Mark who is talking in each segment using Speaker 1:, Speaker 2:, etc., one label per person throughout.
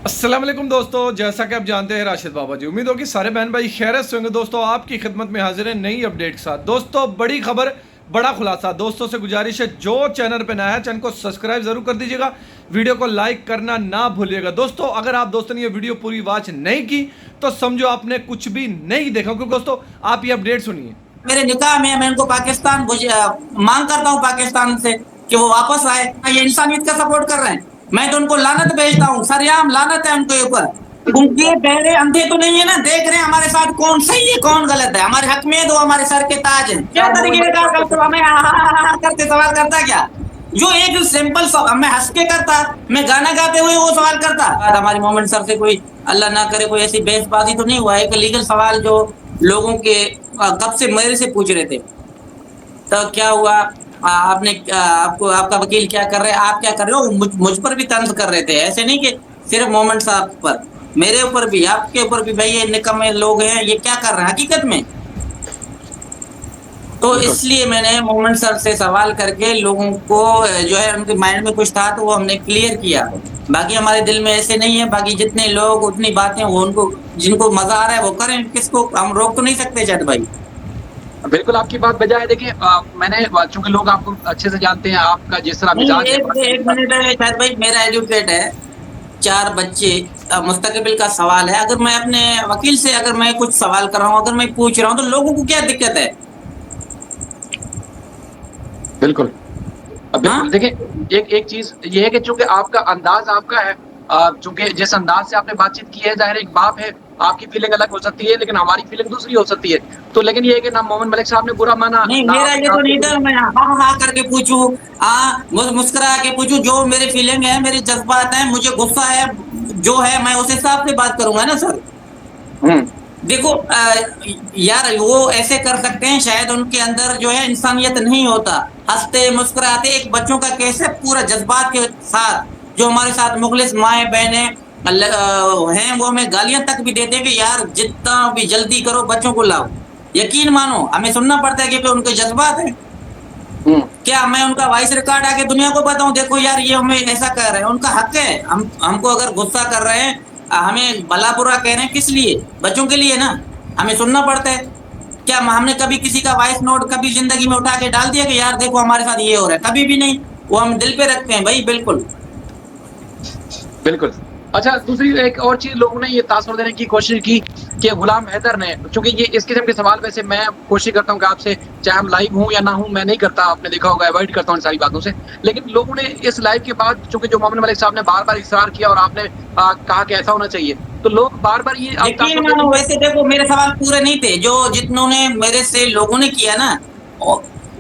Speaker 1: अस्सलाम वालेकुम दोस्तों, जैसा कि आप जानते हैं राशिद बाबा जी। उम्मीद हो कि सारे बहन भाई खैरियत से होंगे। दोस्तों आपकी खिदमत में हाजिर है नई अपडेट के साथ। दोस्तों बड़ी खबर, बड़ा खुलासा। दोस्तों से गुजारिश है जो चैनल पे नया है चैनल को सब्सक्राइब जरूर कर दीजिएगा, वीडियो को लाइक करना ना भूलिएगा। दोस्तों अगर आप दोस्तों ने ये वीडियो पूरी वॉच नहीं की तो समझो आपने कुछ भी नहीं देखा, क्योंकि दोस्तों आप ये अपडेट सुनिए।
Speaker 2: मेरे निकाह में मैं उनको मांग करता हूँ पाकिस्तान से कि वो वापस आए। ये इंसानियत का सपोर्ट कर रहे हैं। मैं तो उनको लानत भेजता हूँ, सरेआम लानत है उनके ऊपर। उनके बहरे अंधे तो नहीं है ना, देख रहे हैं हमारे साथ कौन सही है कौन गलत है। हमारे हक में तो हमारे सर के ताज है। क्या तरीके का हमें करते सवाल करता क्या, जो एक सिंपल सवाल मैं हंस के करता, मैं गाना गाते हुए वो सवाल करता। हमारी मोमेंट सर से कोई अल्लाह ना करे कोई ऐसी बहसबाजी तो नहीं हुआ। एक लीगल सवाल जो लोगों के कब से मेरे से पूछ रहे थे, तो क्या हुआ, आपने आपको आपका वकील क्या कर रहे हैं, आप क्या कर रहे हो, मुझ पर भी तंज कर रहे थे। ऐसे नहीं कि सिर्फ मोमेंट साहब पर, मेरे ऊपर भी आपके ऊपर भी, भाई ये निकम्मे लोग हैं, ये क्या कर रहे हैं हकीकत में। तो इसलिए मैंने मोमेंट सर से सवाल करके लोगों को जो है उनके माइंड में कुछ था तो वो हमने क्लियर किया। बाकी हमारे दिल में ऐसे नहीं है। बाकी जितने लोग उतनी बातें वो उनको जिनको मजा आ रहा है वो करें, किसको हम रोक तो नहीं सकते जद भाई।
Speaker 3: बिल्कुल आपकी बात बजा है। देखिए मैंने चूंकि लोग आपको अच्छे से जानते हैं, आपका जिस तरह
Speaker 2: नहीं,
Speaker 3: मिजाज है
Speaker 2: एक मिनट है शायद भाई, मेरा एजुकेट है, 4 बच्चे, मुस्तकबिल का सवाल है। अगर मैं अपने वकील से अगर मैं कुछ सवाल कर रहा हूँ, अगर मैं पूछ रहा हूँ, तो लोगों को क्या दिक्कत है।
Speaker 3: बिल्कुल। अब
Speaker 2: हाँ
Speaker 3: बिल्कुल देखिए, एक एक चीज ये है कि चूंकि आपका अंदाज आपका है, चूंकि जिस अंदाज से आपने बातचीत की है, जाहिर एक बाप है, आपकी फीलिंग अलग हो सकती है, लेकिन हमारी फीलिंग दूसरी हो सकती है। तो लेकिन ये है कि ना मोहम्मद मलिक साहब ने बुरा माना
Speaker 2: नहीं,
Speaker 3: ना
Speaker 2: मेरा ये तो नहीं था
Speaker 3: आपने।
Speaker 2: मैं हाँ हाँ करके पूछूं, मुस्कुरा के पूछूं। जो मेरे फीलिंग है, मेरे जज्बात हैं, मुझे गुस्सा है जो है, मैं उस हिसाब से बात करूंगा ना सर।
Speaker 3: हम्म।
Speaker 2: देखो यार, वो ऐसे कर सकते हैं, शायद उनके अंदर जो है इंसानियत नहीं होता। हंसते मुस्कुराते एक बच्चों का केस है, पूरा जज्बात के साथ। जो हमारे साथ मुखलिस माए बहने हैं, वो हमें गालियां तक भी देते हैं कि यार जितना भी जल्दी करो बच्चों को लाओ। यकीन मानो हमें सुनना पड़ता है क्योंकि उनके जज्बात है।
Speaker 3: हम्म।
Speaker 2: क्या मैं उनका वॉइस रिकॉर्ड आके दुनिया को बताऊं, देखो यार ये हमें ऐसा कर रहे हैं, उनका हक है। हमको अगर गुस्सा कर रहे हैं, हमें भला बुरा कह रहे हैं, किस लिए, बच्चों के लिए ना, हमें सुनना पड़ता है। क्या हमने कभी किसी का वॉइस नोट कभी जिंदगी में उठा के डाल दिया कि यार देखो हमारे साथ ये हो रहा है, कभी भी नहीं। वो हम दिल पे रखते हैं भाई, बिल्कुल।
Speaker 3: बिल्कुल। अच्छा, दूसरी एक और चीज लोगों ने ये तासुर देने की कोशिश की कि गुलाम हैदर ने, चूंकि ये इस किस्म के सवाल वैसे मैं कोशिश करता हूँ कि आपसे, चाहे हम लाइव हूँ या ना हूँ, मैं नहीं करता, आपने देखा होगा, अवॉइड करता हूँ इन सारी बातों से। लेकिन लोगों ने इस लाइव के बाद, चूंकि जो मोहम्मद मलिक साहब ने बार बार इसरार किया और आपने कहा कि ऐसा होना चाहिए, तो लोग बार बार ये आप
Speaker 2: यकीन
Speaker 3: तासुर
Speaker 2: मानो,
Speaker 3: देते
Speaker 2: वैसे देखो मेरे सवाल पूरे नहीं थे, जो जितनों ने मेरे से लोगों ने किया ना,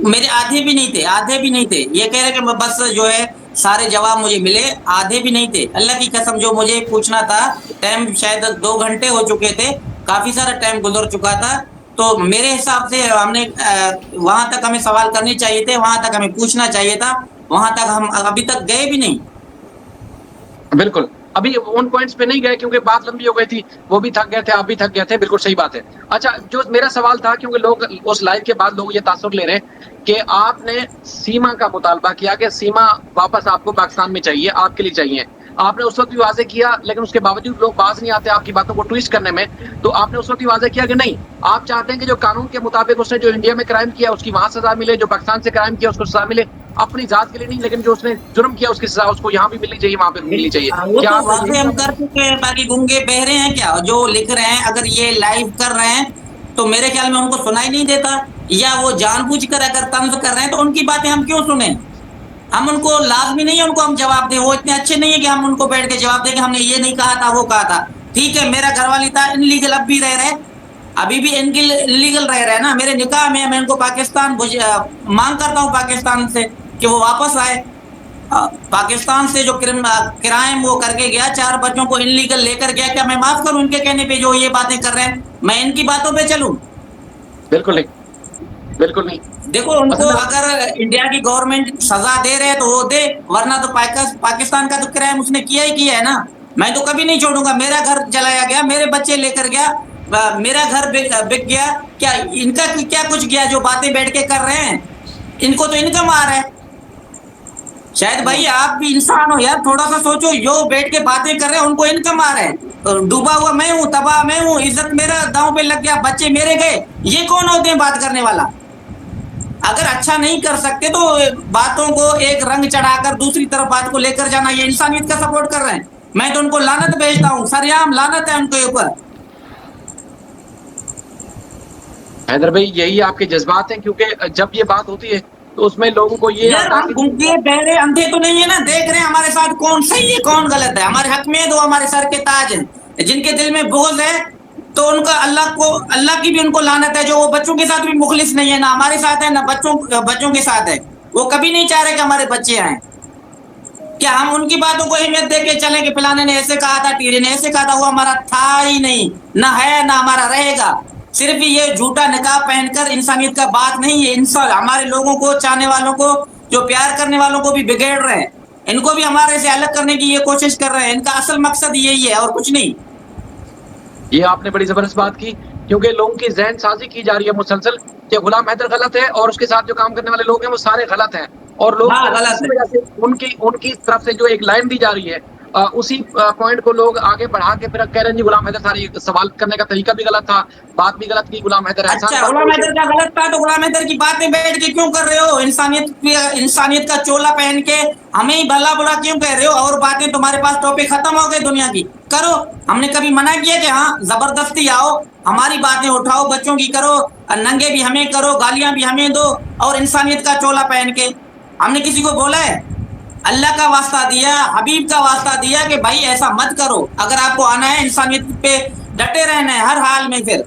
Speaker 2: मेरे आधे भी नहीं थे, आधे भी नहीं थे। ये कह रहे कि बस जो है सारे जवाब मुझे मिले, आधे भी नहीं थे। अल्लाह की कसम, जो मुझे पूछना था, टाइम शायद 2 घंटे हो चुके थे, काफी सारा टाइम गुजर चुका था। तो मेरे हिसाब से हमने वहां तक हमें सवाल करने चाहिए थे, वहां तक हमें पूछना चाहिए था, वहां तक हम अभी तक गए भी नहीं।
Speaker 3: बिल्कुल। अभी उन पॉइंट्स पे नहीं गए क्योंकि बात लंबी हो गई थी, वो भी थक गए थे, आप भी थक गए थे, बिल्कुल सही बात है। अच्छा, जो मेरा सवाल था, क्योंकि लोग उस लाइव के बाद लोग ये तासुर ले रहे हैं कि आपने सीमा का मुतालबा किया कि सीमा वापस आपको पाकिस्तान में चाहिए, आपके लिए चाहिए। आपने उस वक्त भी वाजे किया, लेकिन उसके बावजूद लोग बाज नहीं आते आपकी बातों को ट्विस्ट करने में। तो आपने उस वक्त भी वाजे किया कि नहीं, आप चाहते हैं कि जो कानून के मुताबिक उसने जो इंडिया में क्राइम किया उसकी वहां सजा मिले, जो पाकिस्तान से क्राइम किया उसको सजा मिले, अपनी जात के लिए नहीं, लेकिन जो उसने जुर्म किया उसकी सजा उसको यहाँ भी मिलनी चाहिए, वहां पे मिलनी चाहिए।
Speaker 2: वो
Speaker 3: क्या
Speaker 2: तो
Speaker 3: आप
Speaker 2: वाकई हम कर चुके हैं। बाकी गूंगे बहरे हैं क्या जो लिख रहे हैं, अगर ये लाइव कर रहे हैं तो मेरे ख्याल में उनको सुनाई नहीं देता, या वो जानबूझकर अगर तंज कर रहे हैं तो उनकी बातें हम क्यों सुने। हम उनको लाजमी नहीं है उनको हम जवाब दें, वो इतने अच्छे नहीं है कि हम उनको बैठ के जवाब दें कि हमने ये नहीं कहा था वो कहा था। ठीक है, मेरा घरवाली था इनलीगल, अब भी रह रहे, अभी भी इनलीगल रह रहे हैं ना। मेरे निकाह में मैं उनको मांग करता हूँ पाकिस्तान से कि वो वापस आए। पाकिस्तान से जो क्राइम वो करके गया, 4 बच्चों को इनलीगल लेकर गया, क्या मैं माफ करूं इनके कहने पे जो ये बातें कर रहे हैं, मैं इनकी बातों पे चलूं।
Speaker 3: बिल्कुल नहीं, बिल्कुल नहीं।
Speaker 2: देखो उनको
Speaker 3: असल में
Speaker 2: अगर इंडिया की गवर्नमेंट सजा दे रहे हैं तो वो दे, वरना तो पाकिस्तान का तो क्राइम उसने किया ही किया है ना। मैं तो कभी नहीं छोड़ूंगा। मेरा घर जलाया गया, मेरे बच्चे लेकर गया, मेरा घर बिक गया, क्या इनका क्या कुछ गया जो बातें बैठ के कर रहे हैं। इनको तो इनकम आ रहा है। शायद भाई आप भी इंसान हो यार, थोड़ा सा सोचो। जो बैठ के बातें कर रहे हैं उनको इनकम आ रहा है, डूबा हुआ मैं हूँ, तबाह मैं हूँ, इज्जत मेरा दांव पे लग गया, बच्चे मेरे गए, ये कौन होते हैं बात करने वाला? अगर अच्छा नहीं कर सकते तो बातों को एक रंग चढ़ाकर दूसरी तरफ बात को लेकर जाना, ये इंसानियत का सपोर्ट कर रहे हैं। मैं तो उनको लानत भेजता हूँ, सरेआम लानत है उनके ऊपर।
Speaker 3: हैदर भाई यही आपके जज्बात हैं, क्योंकि जब ये बात होती है तो उसमें लोगों को ये
Speaker 2: यार
Speaker 3: आता है
Speaker 2: हम
Speaker 3: कि
Speaker 2: गूंगे बहरे अंधे तो नहीं है ना, देख रहे हैं हमारे साथ कौन सही है कौन गलत है। हमारे हक में दो हमारे सर के ताज हैं। जिनके दिल में बोझ है तो उनका अल्लाह की भी उनको लानत है, जो वो बच्चों के साथ भी मुखलिस नहीं है, ना हमारे साथ है ना बच्चों के साथ है। वो कभी नहीं चाह रहे कि हमारे बच्चे आए। क्या हम उनकी बातों को अहमियत दे के चले कि फलाने ने ऐसे कहा था, टीरे ने ऐसे कहा था? वो हमारा था ही नहीं, ना है ना हमारा रहेगा। सिर्फ ये झूठा निकाब पहनकर इंसानियत का बात नहीं है। इंसान हमारे लोगों को, चाहने वालों को, जो प्यार करने वालों को भी बिगेड़ रहे हैं। इनको भी हमारे से अलग करने की ये कोशिश कर रहे हैं। इनका असल मकसद यही है और कुछ नहीं।
Speaker 3: ये आपने बड़ी जबरदस्त बात की, क्योंकि लोगों की जहन साजी की जा रही है मुसलसल कि गुलाम हैदर गलत है और उसके साथ जो काम करने वाले लोग हैं वो सारे गलत हैं। और लोग
Speaker 2: हाँ, गलत
Speaker 3: इसी
Speaker 2: है।
Speaker 3: वजह से उनकी तरफ से जो एक लाइन दी जा रही है, उसी पॉइंट को लोग आगे बढ़ा के फिर कह रहे हैं जी गुलाम हैदर सारी सवाल करने का तरीका भी गलत था, बात भी गलत की, गुलाम हैदर
Speaker 2: अच्छा, गुलाम हैदर का गलत था तो गुलाम हैदर की बातें बैठ के क्यों कर रहे हो? इंसानियत का चोला पहन के हमें ही भला बुरा क्यों कह रहे हो? और बातें तुम्हारे पास टॉपिक खत्म हो गए दुनिया की, करो। हमने कभी मना किया कि हाँ जबरदस्ती आओ, हमारी बातें उठाओ, बच्चों की करो, नंगे भी हमें करो, गालियां भी हमें दो, और इंसानियत का चोला पहन के हमने किसी को बोला है? अल्लाह का वास्ता दिया, हबीब का वास्ता दिया कि भाई ऐसा मत करो। अगर आपको आना है इंसानियत पे डटे रहना है हर हाल में, फिर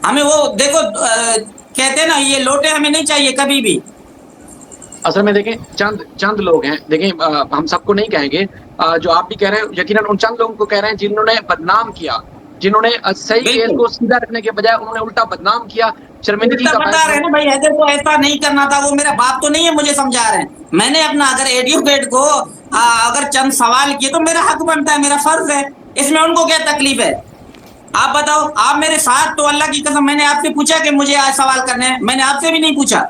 Speaker 2: हमें वो देखो कहते हैं ना, ये लोटे हमें नहीं चाहिए कभी भी।
Speaker 3: असल में देखें चंद लोग हैं, देखें हम सबको नहीं कहेंगे, जो आप भी कह रहे हैं यकीनन उन चंद लोगों को कह रहे हैं जिन्होंने बदनाम किया, जिन्होंने सही केस को सीधा रखने के बजाय उन्होंने उल्टा बदनाम किया, शर्मिंदगी का
Speaker 2: बता रहे हैं ना भाई, हैदर को ऐसा नहीं करना था। वो मेरा बाप तो नहीं है, मुझे समझा रहे हैं। मैंने अपना अगर एडवोकेट को अगर चंद सवाल किए तो मेरा हक बनता है, मेरा फर्ज है। इसमें उनको क्या तकलीफ है? आप बताओ। आप मेरे साथ तो अल्लाह की कसम, मैंने आपसे पूछा कि मुझे आज सवाल करने हैं? मैंने आपसे भी नहीं पूछा।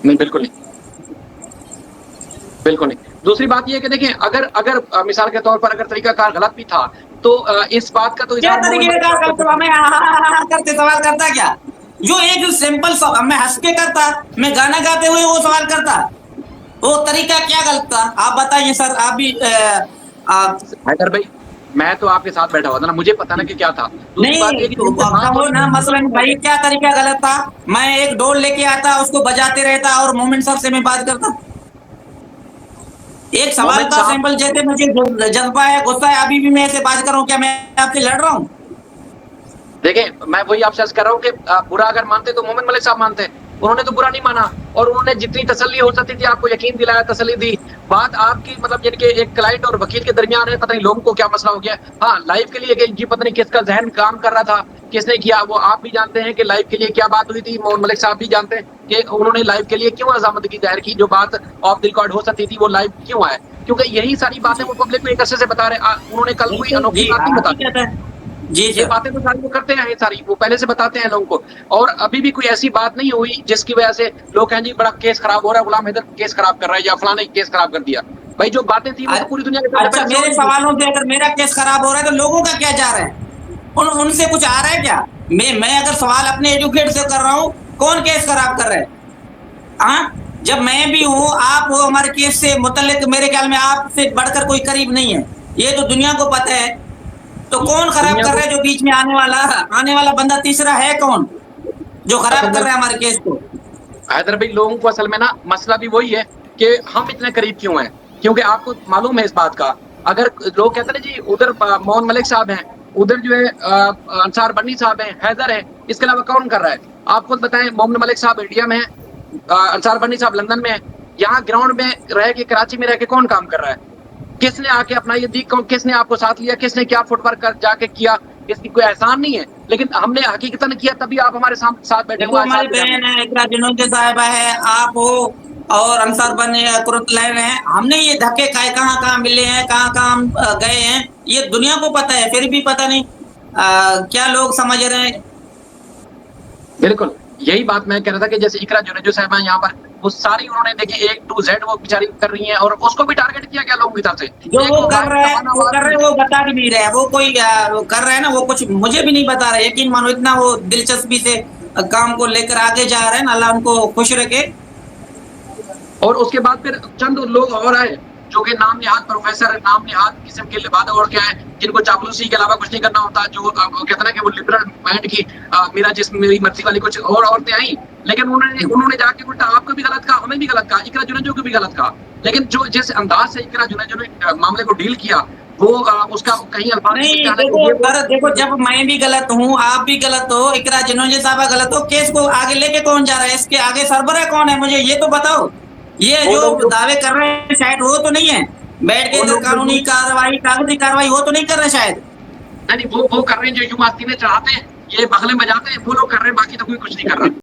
Speaker 3: नहीं, बिल्कुल नहीं, बिल्कुल नहीं। दूसरी बात यह है कि देखिए अगर मिसाल के तौर पर अगर तरीकाकार गलत भी था तो इस बात का तो
Speaker 2: क्या तरीकेकार करते सवाल करता क्या? जो एक सिंपल सवाल मैं हंस के करता, मैं गाना गाते हुए वो सवाल करता, वो तरीका क्या गलत था? आप बताइए सर। आप भी
Speaker 3: हैदर भाई, मैं तो आपके साथ बैठा हुआ था ना, मुझे पता ना कि क्या था।
Speaker 2: नहीं तो ना, मसलन भाई क्या तरीका गलत था? मैं एक ढोल लेके आता, उसको बजाते रहता और मोमिन सर से मैं बात करता। एक सवाल था सिंपल, जैसे मुझे जज्बा है, गुस्सा है, अभी भी मैं ऐसे बात कर रहा हूँ, क्या मैं आपसे लड़ रहा हूँ?
Speaker 3: देखें, मैं वही आपसे अर्ज कर रहा हूँ कि बुरा अगर मानते तो मोमिन मलिक साहब मानते, उन्होंने तो बुरा नहीं माना और उन्होंने जितनी तसल्ली हो सकती थी आपको यकीन दिलाया, तसल्ली दी। बात आपकी मतलब यानी कि एक क्लाइंट और वकील के दरमियान है, पता नहीं लोगों को क्या मसला हो गया। हाँ, लाइव के लिए कि पता नहीं किसका जहन काम कर रहा था, किसने किया, वो आप भी जानते हैं कि लाइव के लिए क्या बात हुई थी। मोहन मलिक साहब भी जानते हैं कि उन्होंने लाइव के लिए क्यों अज़ामदगी जाहिर की, जो बात ऑफ द रिकॉर्ड हो सकती थी वो लाइव क्यों आए, क्योंकि यही सारी बातें वो पब्लिक में एक अरसे से बता रहे। उन्होंने कल कोई अनोखी बात नहीं बताई,
Speaker 2: जी
Speaker 3: ये बातें तो सारी वो करते हैं, सारी वो पहले से बताते हैं लोगों को। और अभी भी कोई ऐसी बात नहीं हुई जिसकी वजह से लोग कहें जी बड़ा केस खराब हो रहा है, गुलाम हैदर केस खराब कर रहा है या फलाने केस खराब कर दिया। भाई जो बातें थी वो तो पूरी दुनिया के
Speaker 2: अच्छा, मेरे सवालों से अगर मेरा केस खराब हो रहा है तो लोगों का क्या जा रहा है? उनसे कुछ आ रहा है क्या? मैं अगर सवाल अपने एडवोकेट से कर रहा हूँ, कौन केस खराब कर रहा है? हाँ, जब मैं भी हूँ, आप हो, हमारे केस से मुतल्लिक मेरे ख्याल में आपसे बढ़कर कोई करीब नहीं है, ये तो दुनिया को पता है। तो कौन खराब कर रहा है? जो बीच में आने वाला बंदा तीसरा है कौन जो खराब कर रहा है हमारे केस को?
Speaker 3: हैदर भाई, लोगों को असल में ना मसला भी वही है कि हम इतने करीब क्यों हैं, क्योंकि आपको मालूम है इस बात का। अगर लोग कहते हैं जी उधर मोहन मलिक साहब हैं, उधर जो है अंसार बन्नी साहब हैं, हैदर है, इसके अलावा कौन कर रहा है? आप खुद बताएं। मोहन मलिक साहब इंडिया में है, अंसार बन्नी साहब लंदन में है, यहाँ ग्राउंड में रह के, कराची में रह के कौन काम कर रहा है? किसने आके अपना ये दी, किसने आपको साथ लिया, किसने क्या फुटवर्क कर जाके किया? इसकी कोई एहसान नहीं है, लेकिन हमने हकीकतन किया, तभी आप हमारे साथ बैठे हुए।
Speaker 2: हमारी बहन है, इकरा जनोज साहिबा है, आप हो, और अंसार बने कुरतलैन है। हमने ये धक्के खाए, कहाँ कहाँ मिले हैं, कहाँ कहाँ गए हैं, ये दुनिया को पता है। फिर भी पता नहीं क्या लोग समझ रहे हैं।
Speaker 3: बिल्कुल यही बात मैं कह रहा था कि जैसे इकरा जुनेजो साहिबा यहाँ पर वो सारी उन्होंने देखिए A to Z वो बेचारी कर रही हैं और उसको भी टारगेट किया गया लोगों की तरफ से।
Speaker 2: जो
Speaker 3: एक
Speaker 2: वो कर रहे हैं
Speaker 3: जहानाबाद
Speaker 2: वो बता भी नहीं रहे हैं। वो कोई वो कर रहे हैं ना, वो कुछ मुझे भी नहीं बता रहे। यकीन मानो इतना वो दिलचस्पी से काम को लेकर आगे जा रहे हैं ना, अल्लाह उनको खुश रखे।
Speaker 3: और उसके बाद फिर चंद लोग और आए जो कि नाम निहाद प्रोफेसर, नाम निहाद किस्म के लिबादा और क्या है, जिनको चापलूसी के अलावा कुछ नहीं करना होता, जो कहते ना कि वो लिबरल माइंड की मेरा जिस्म मेरी मर्जी वाली कुछ और औरतें आई, लेकिन उन्होंने जाके उल्टा आपको भी गलत कहा, हमें भी गलत कहा, इकरा जुनेजो को भी गलत कहा। लेकिन जो जिस अंदाज से इकरा जुनेजो ने मामले को डील किया वो उसका कहीं अल्फाज
Speaker 2: नहीं, देखो जब मैं भी गलत हूँ, आप भी गलत हो, इकरा जुनेजो साहबा गलत हो, केस को आगे लेके कौन जा रहा है? इसके आगे सरबराह कौन है? मुझे ये तो बताओ। ये जो दावे कर रहे हैं शायद वो तो नहीं है, बैठ के इधर कानूनी कार्रवाई, कागजी कार्रवाई वो तो नहीं कर रहे शायद।
Speaker 3: नहीं, वो कर रहे हैं जो यूं आस्तीने चढ़ाते हैं, ये बगले बजाते हैं, वो लोग कर रहे हैं, बाकी तो कोई कुछ नहीं कर रहा।